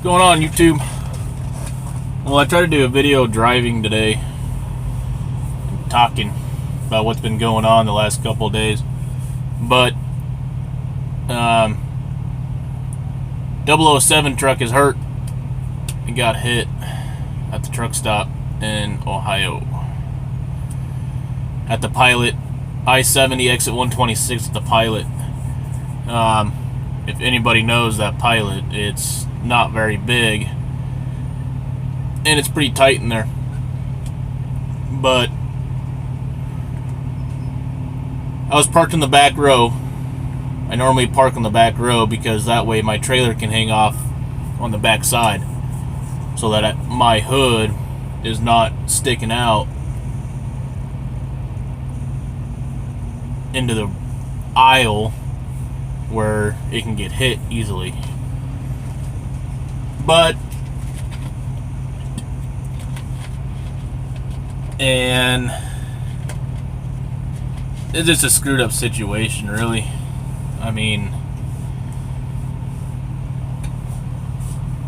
Going on YouTube? Well, I tried to do a video driving today, talking about what's been going on the last couple of days, but 007 truck is hurt. He got hit at the truck stop in Ohio at the Pilot, I-70 exit 126 at the Pilot. If anybody knows that Pilot, it's not very big and it's pretty tight in there, but I was parked in the back row. I normally park on the back row because that way my trailer can hang off on the back side so that my hood is not sticking out into the aisle where it can get hit easily. And it's just a screwed up situation, really. I mean,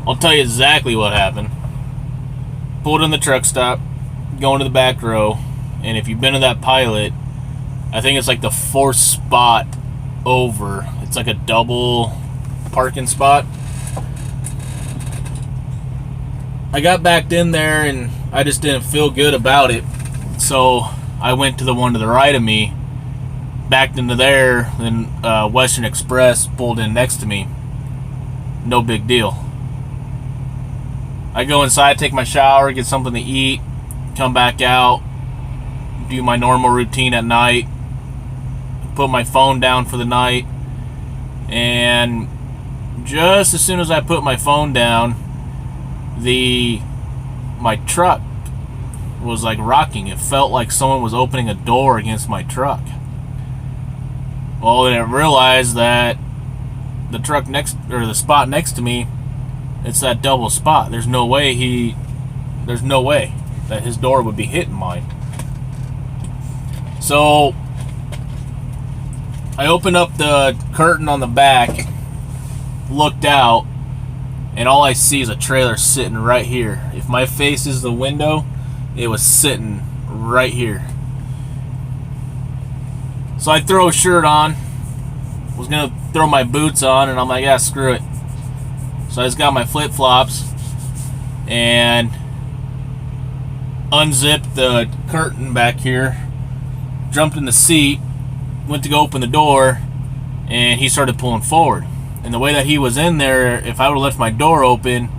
I'll tell you exactly what happened. Pulled in the truck stop, going to the back row, and if you've been to that Pilot, I think it's like the fourth spot over. It's like a double parking spot. I got backed in there and I just didn't feel good about it. So I went to the one to the right of me, backed into there, then Western Express pulled in next to me. No big deal. I go inside, take my shower, get something to eat, come back out, do my normal routine at night, put my phone down for the night, and just as soon as I put my phone down, my truck was like rocking. It felt like someone was opening a door against my truck. Well, then I realized that the truck the spot next to me, it's that double spot. There's no way that his door would be hitting mine. So I opened up the curtain on the back, looked out, and all I see is a trailer sitting right here. If my face is the window, it was sitting right here. So I throw a shirt on, was gonna throw my boots on, and I'm like, yeah, screw it. So I just got my flip-flops and unzipped the curtain back here, jumped in the seat, went to go open the door, and he started pulling forward. And the way that he was in there, if I would have left my door open,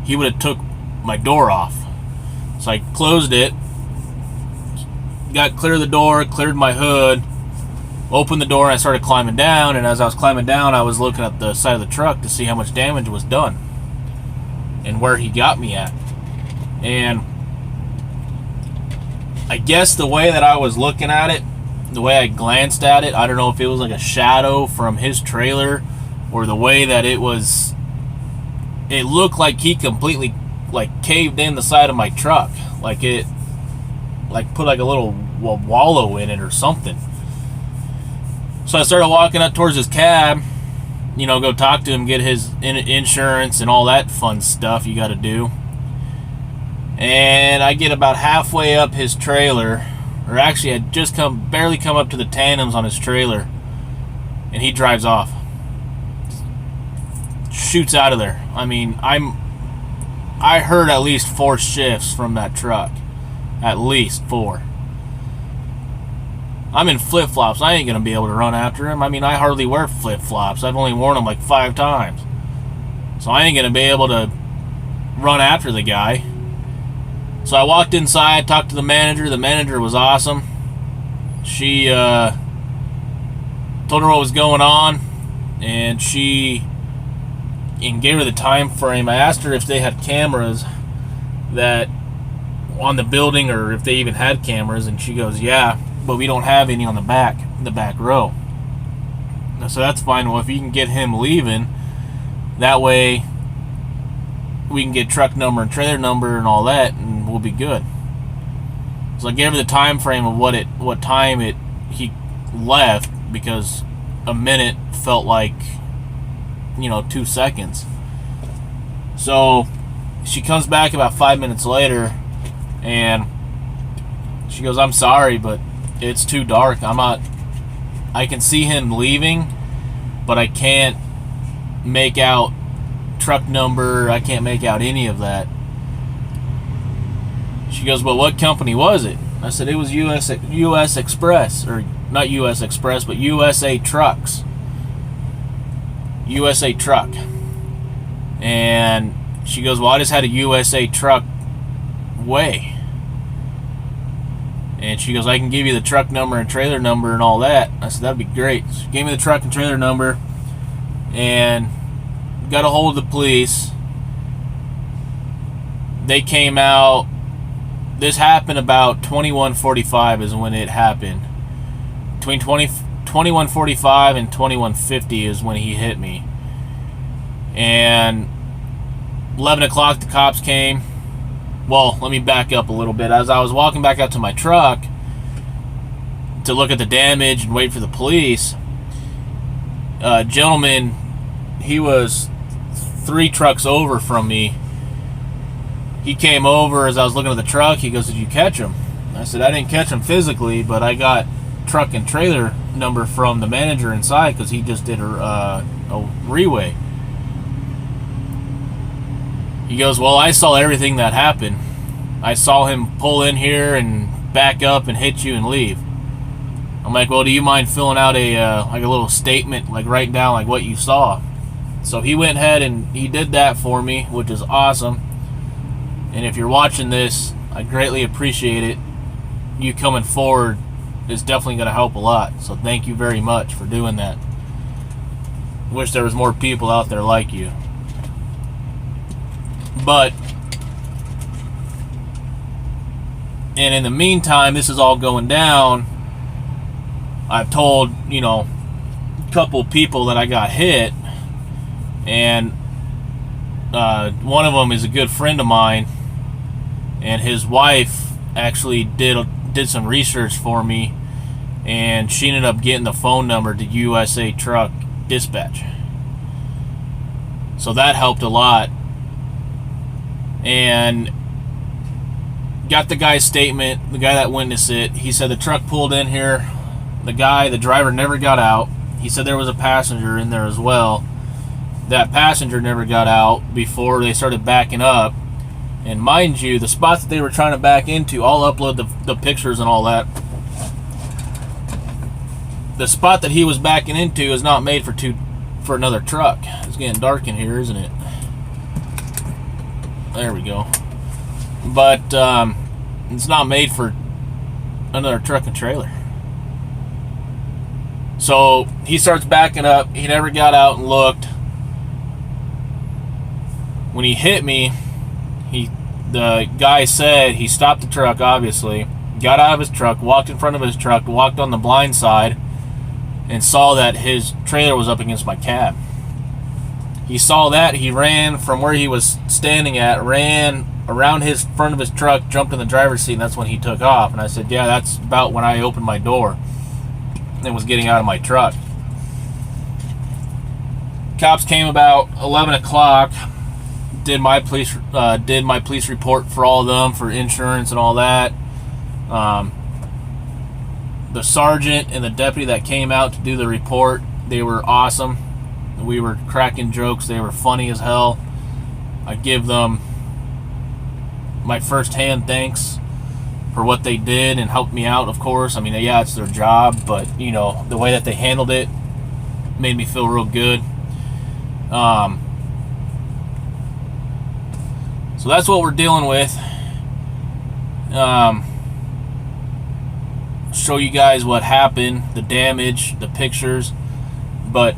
he would have took my door off. So I closed it, got clear of the door, cleared my hood, opened the door, and I started climbing down. And as I was climbing down, I was looking at the side of the truck to see how much damage was done and where he got me at. And I guess the way that I was looking at it, the way I glanced at it, I don't know if it was like a shadow from his trailer or the way that it looked like he completely like caved in the side of my truck, like put like a little wallow in it or something. So I started walking up towards his cab, go talk to him, get his insurance and all that fun stuff you got to do. And I get about halfway up his trailer, or actually I just barely come up to the tandems on his trailer, and he drives off, shoots out of there. I mean, I heard at least 4 shifts from that truck, at least 4. I'm in flip-flops. I ain't gonna be able to run after him. I mean, I hardly wear flip-flops. I've only worn them like 5 times, so I ain't gonna be able to run after the guy. So I walked inside, talked to the manager. The manager was awesome. She told her what was going on, and gave her the time frame. I asked her if they had cameras that on the building, or if they even had cameras, and she goes, yeah, but we don't have any on the back row. So that's fine. Well, if you can get him leaving, that way we can get truck number and trailer number and all that, and we'll be good. So I gave her the time frame of what time he left, because a minute felt like 2 seconds. So she comes back about 5 minutes later, and she goes, "I'm sorry, but it's too dark. I can see him leaving, but I can't make out truck number. I can't make out any of that." She goes, "Well, what company was it?" I said, "It was US Express, or not US Express, but USA Trucks. USA Truck." And she goes, "Well, I just had a USA Truck way." And she goes, "I can give you the truck number and trailer number and all that." I said, "That'd be great." She gave me the truck and trailer number and got a hold of the police. They came out. This happened about 21:45 is when it happened. Between 21:45 and 21:50 is when he hit me. And 11 o'clock the cops came. Well, let me back up a little bit. As I was walking back out to my truck to look at the damage and wait for the police, a gentleman, he was 3 trucks over from me. He came over as I was looking at the truck. He goes, "Did you catch him?" I said, "I didn't catch him physically, but I got truck and trailer number from the manager inside because he just did a re-weigh." He goes, "Well, I saw everything that happened. I saw him pull in here and back up and hit you and leave." I'm like, "Well, do you mind filling out a little statement, like writing down like what you saw?" So he went ahead and he did that for me, which is awesome. And if you're watching this, I greatly appreciate it. You coming forward is definitely going to help a lot. So thank you very much for doing that. Wish there was more people out there like you. But, and in the meantime, this is all going down. I've told, a couple people that I got hit. And one of them is a good friend of mine. And his wife actually did some research for me, and she ended up getting the phone number to USA Truck Dispatch. So that helped a lot. And got the guy's statement, the guy that witnessed it. He said the truck pulled in here. The driver never got out. He said there was a passenger in there as well. That passenger never got out before they started backing up. And mind you, the spots that they were trying to back into, I'll upload the pictures and all that. The spot that he was backing into is not made for another truck. It's getting dark in here, isn't it? There we go. But it's not made for another truck and trailer. So he starts backing up. He never got out and looked. When he hit me, the guy said he stopped the truck, obviously, got out of his truck, walked in front of his truck, walked on the blind side, and saw that his trailer was up against my cab. He saw that. He ran from where he was standing at, ran around his front of his truck, jumped in the driver's seat, and that's when he took off. And I said, "Yeah, that's about when I opened my door and was getting out of my truck." Cops came about 11 o'clock. Did my police report for all of them, for insurance and all that. The sergeant and the deputy that came out to do the report, they were awesome. We were cracking jokes. They were funny as hell. I give them my first-hand thanks for what they did and helped me out, of course. I mean, yeah, it's their job, but, the way that they handled it made me feel real good. So that's what we're dealing with. Show you guys what happened, the damage, the pictures. But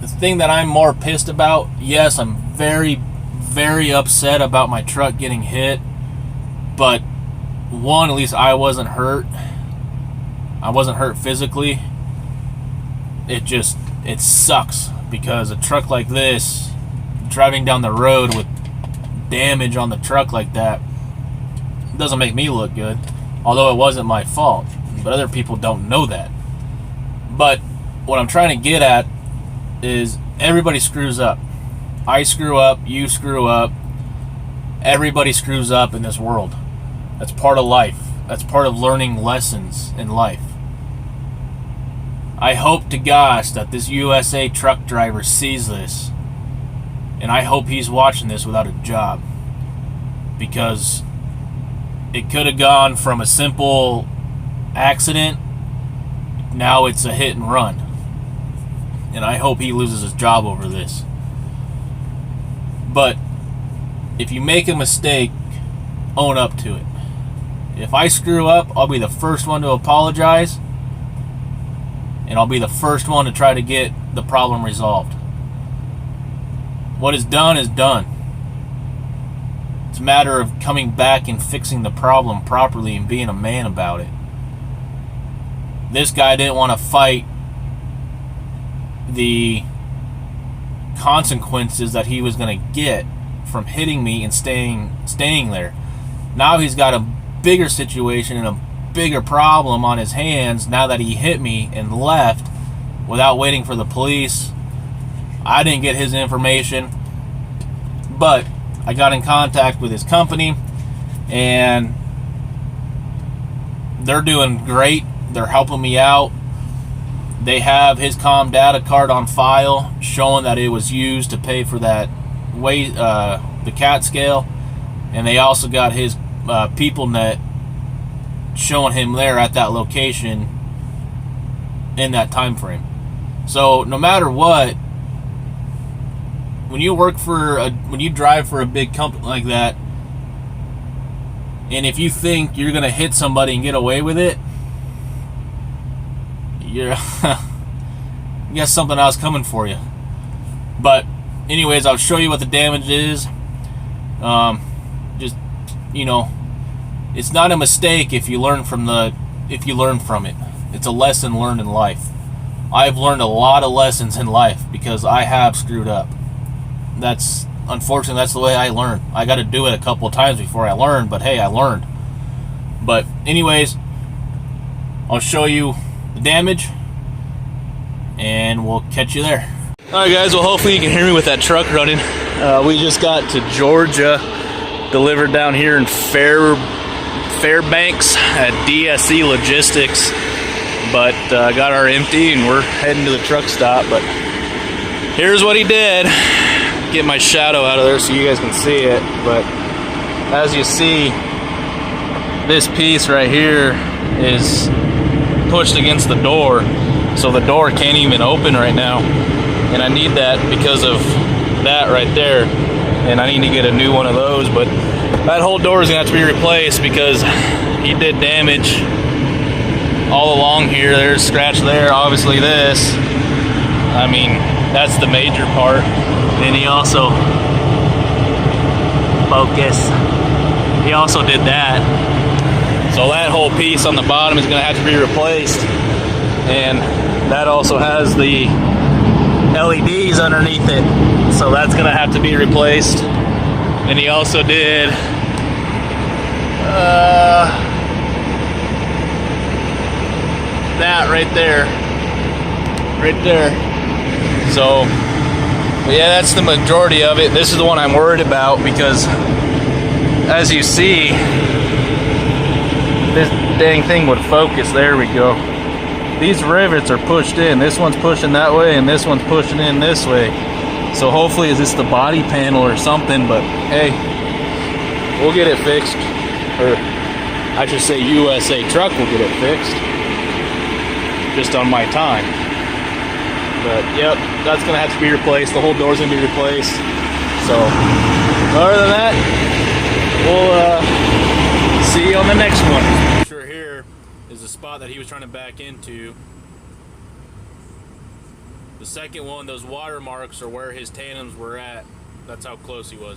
the thing that I'm more pissed about, yes, I'm very, very upset about my truck getting hit. But one, at least I wasn't hurt. I wasn't hurt physically. It sucks because a truck like this, driving down the road with damage on the truck like that, doesn't make me look good, although it wasn't my fault, but other people don't know that. But what I'm trying to get at is everybody screws up. I screw up, you screw up, everybody screws up in this world. That's part of life. That's part of learning lessons in life. I hope to gosh that this USA truck driver sees this, and I hope he's watching this without a job, because it could have gone from a simple accident, now it's a hit and run, and I hope he loses his job over this. But if you make a mistake, own up to it. If I screw up, I'll be the first one to apologize, and I'll be the first one to try to get the problem resolved. What is done is done. It's a matter of coming back and fixing the problem properly and being a man about it. This guy didn't want to fight the consequences that he was going to get from hitting me and staying there. Now he's got a bigger situation and a bigger problem on his hands now that he hit me and left without waiting for the police. I didn't get his information, but I got in contact with his company, and they're doing great. They're helping me out. They have his COM data card on file showing that it was used to pay for that weight, the CAT scale, and they also got his PeopleNet showing him there at that location in that time frame. So no matter what, when you drive for a big company like that, and if you think you're gonna hit somebody and get away with it, you got something else coming for you. But anyways, I'll show you what the damage is. Just, you know, it's not a mistake if you learn from it. It's a lesson learned in life. I've learned a lot of lessons in life because I have screwed up. Unfortunately, that's the way I learn. I got to do it a couple of times before I learn, but hey, I learned. But anyways, I'll show you the damage, and we'll catch you there. Alright guys, well hopefully you can hear me with that truck running. We just got to Georgia, delivered down here in Fairbanks at DSE Logistics, but got our empty and we're heading to the truck stop. But here's what he did. Get my shadow out of there so you guys can see it, but as you see, this piece right here is pushed against the door, so the door can't even open right now, and I need that because of that right there, and I need to get a new one of those. But that whole door is gonna have to be replaced because he did damage all along here. There's a scratch there, obviously this, I mean, that's the major part. And he also he also did that, so that whole piece on the bottom is gonna have to be replaced, and that also has the LEDs underneath it, so that's gonna have to be replaced. And he also did that right there. So yeah, that's the majority of it. This is the one I'm worried about because, as you see, this dang thing would focus. There we go. These rivets are pushed in. This one's pushing that way and this one's pushing in this way. So hopefully it's just the body panel or something, but hey, we'll get it fixed. Or I should say USA Truck will get it fixed. Just on my time. But yep, that's gonna have to be replaced. The whole door's gonna be replaced. So other than that, we'll see you on the next one. Sure, here is the spot that he was trying to back into. The second one, those watermarks are where his tandems were at. That's how close he was.